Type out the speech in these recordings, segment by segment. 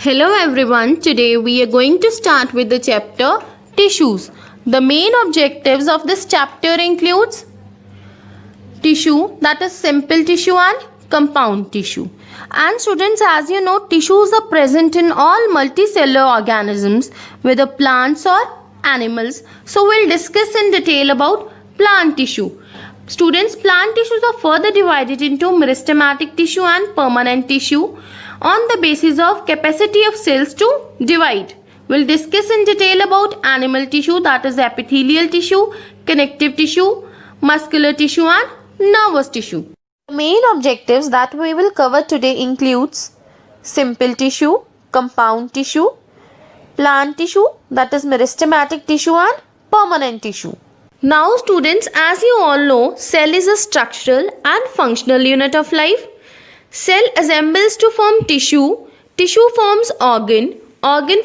Hello everyone, today we are going to start with the chapter Tissues. The main objectives of this chapter includes tissue, that is simple tissue and compound tissue. And students, as you know, tissues are present in all multicellular organisms, whether plants or animals. So we'll discuss in detail about plant tissue. Students, plant tissues are further divided into meristematic tissue and permanent tissue on the basis of capacity of cells to divide. We'll discuss in detail about animal tissue, that is epithelial tissue, connective tissue, muscular tissue and nervous tissue. The main objectives that we will cover today includes simple tissue, compound tissue, plant tissue, that is meristematic tissue and permanent tissue. Now students, as you all know, cell is a structural and functional unit of life. Cell assembles to form tissue, tissue forms organ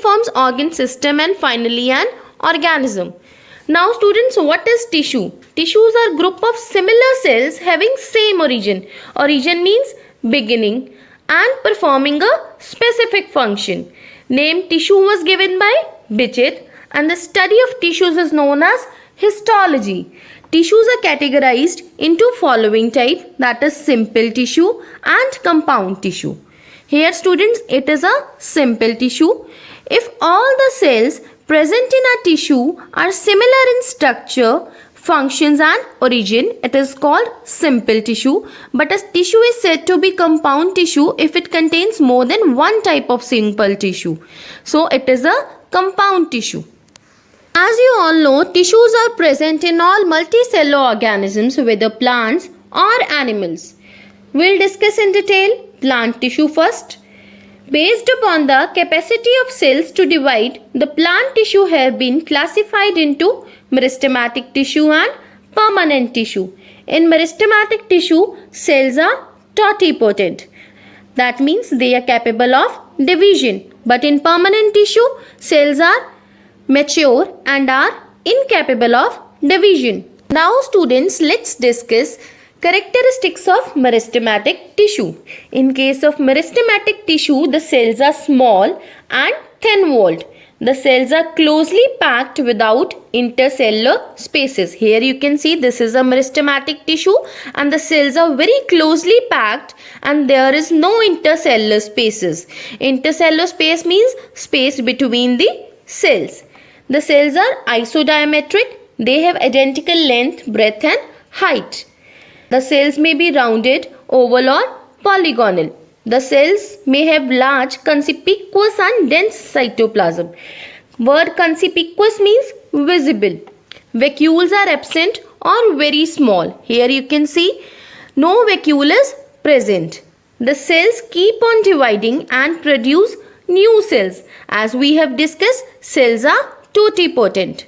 forms organ system and finally an organism. Now students, what is tissue? Tissues are group of similar cells having same origin. Origin means beginning and performing a specific function. Name tissue was given by Bichette and the study of tissues is known as histology. Tissues are categorized into following type, that is simple tissue and compound tissue. Here students, it is a simple tissue. If all the cells present in a tissue are similar in structure, functions and origin, it is called simple tissue. But a tissue is said to be compound tissue if it contains more than one type of simple tissue. So it is a compound tissue. As you all know, tissues are present in all multicellular organisms, whether plants or animals. We'll discuss in detail plant tissue first. Based upon the capacity of cells to divide, the plant tissue have been classified into meristematic tissue and permanent tissue. In meristematic tissue, cells are totipotent. That means they are capable of division. But in permanent tissue, cells are mature and are incapable of division. Now students, let's discuss characteristics of meristematic tissue. In case of meristematic tissue, the cells are small and thin-walled. The cells are closely packed without intercellular spaces. Here you can see this is a meristematic tissue and the cells are very closely packed and there is no intercellular spaces. Intercellular space means space between the cells. The cells are isodiametric. They have identical length, breadth and height. The cells may be rounded, oval or polygonal. The cells may have large conspicuous and dense cytoplasm. Word conspicuous means visible. Vacuoles are absent or very small. Here you can see no vacuole is present. The cells keep on dividing and produce new cells. As we have discussed, cells are totipotent.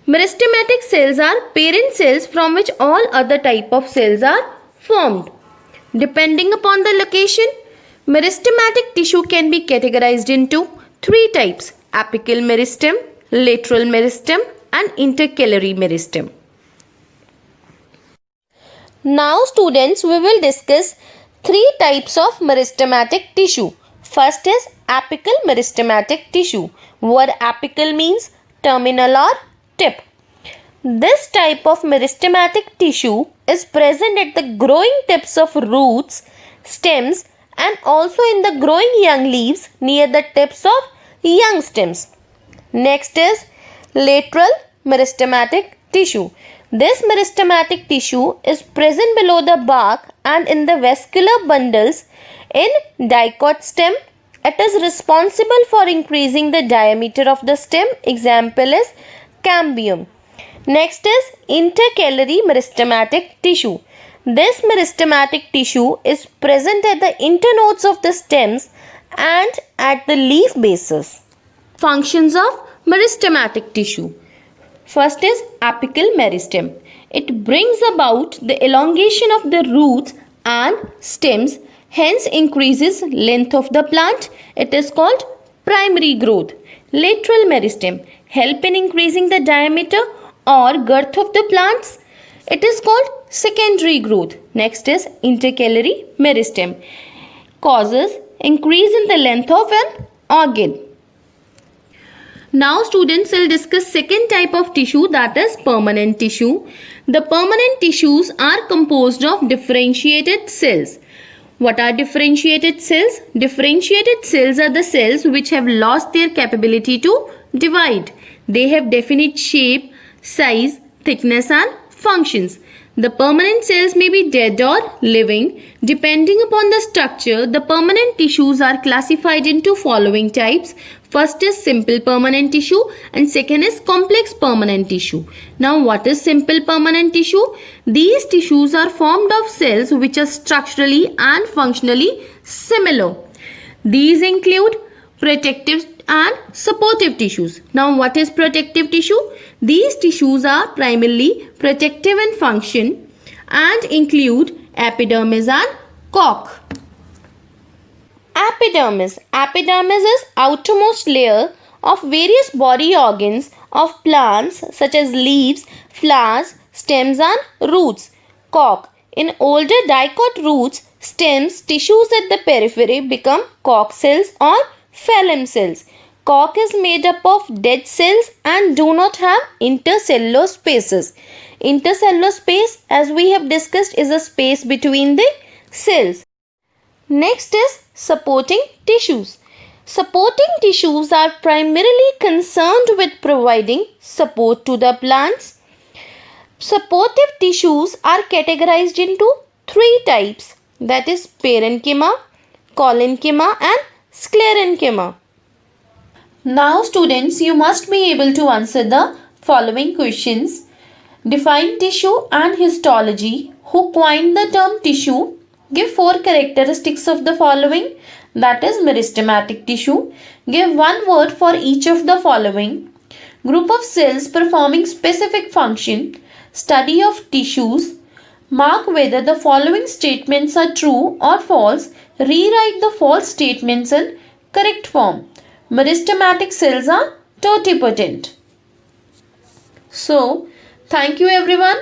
Meristematic cells are parent cells from which all other type of cells are formed. Depending upon the location, meristematic tissue can be categorized into three types: apical meristem, lateral meristem and intercalary meristem. Now students, we will discuss three types of meristematic tissue. First is apical meristematic tissue. Word apical means terminal or tip. This type of meristematic tissue is present at the growing tips of roots, stems and also in the growing young leaves near the tips of young stems. Next is lateral meristematic tissue. This meristematic tissue is present below the bark and in the vascular bundles in dicot stem. It is responsible for increasing the diameter of the stem. Example is cambium. Next is intercalary meristematic tissue. This meristematic tissue is present at the internodes of the stems and at the leaf bases. Functions of meristematic tissue. First is apical meristem. It brings about the elongation of the roots and stems, hence increases length of the plant. It is called primary growth. Lateral meristem help in increasing the diameter or girth of the plants. It is called secondary growth. Next is intercalary meristem. Causes increase in the length of an organ. Now students will discuss second type of tissue, that is permanent tissue. The permanent tissues are composed of differentiated cells. What are differentiated cells? Differentiated cells are the cells which have lost their capability to divide. They have definite shape, size, thickness and functions. The permanent cells may be dead or living. Depending upon the structure, the permanent tissues are classified into following types. First is simple permanent tissue and second is complex permanent tissue. Now what is simple permanent tissue? These tissues are formed of cells which are structurally and functionally similar. These include protective and supportive tissues. Now what is protective tissue? These tissues are primarily protective in function and include epidermis and cork. Epidermis. Epidermis is outermost layer of various body organs of plants such as leaves, flowers, stems and roots. Cork. In older dicot roots, stems, tissues at the periphery become cork cells or phloem cells. Cork is made up of dead cells and do not have intercellular spaces. Intercellular space, as we have discussed, is a space between the cells. Next is supporting tissues. Supporting tissues are primarily concerned with providing support to the plants. Supportive tissues are categorized into three types, that is parenchyma, collenchyma and sclerenchyma. Now students, you must be able to answer the following questions. Define tissue and histology. Who coined the term tissue? Give 4 characteristics of the following, that is meristematic tissue. Give one word for each of the following. Group of cells performing specific function. Study of tissues. Mark whether the following statements are true or false. Rewrite the false statements in correct form. Meristematic cells are totipotent. So, thank you everyone.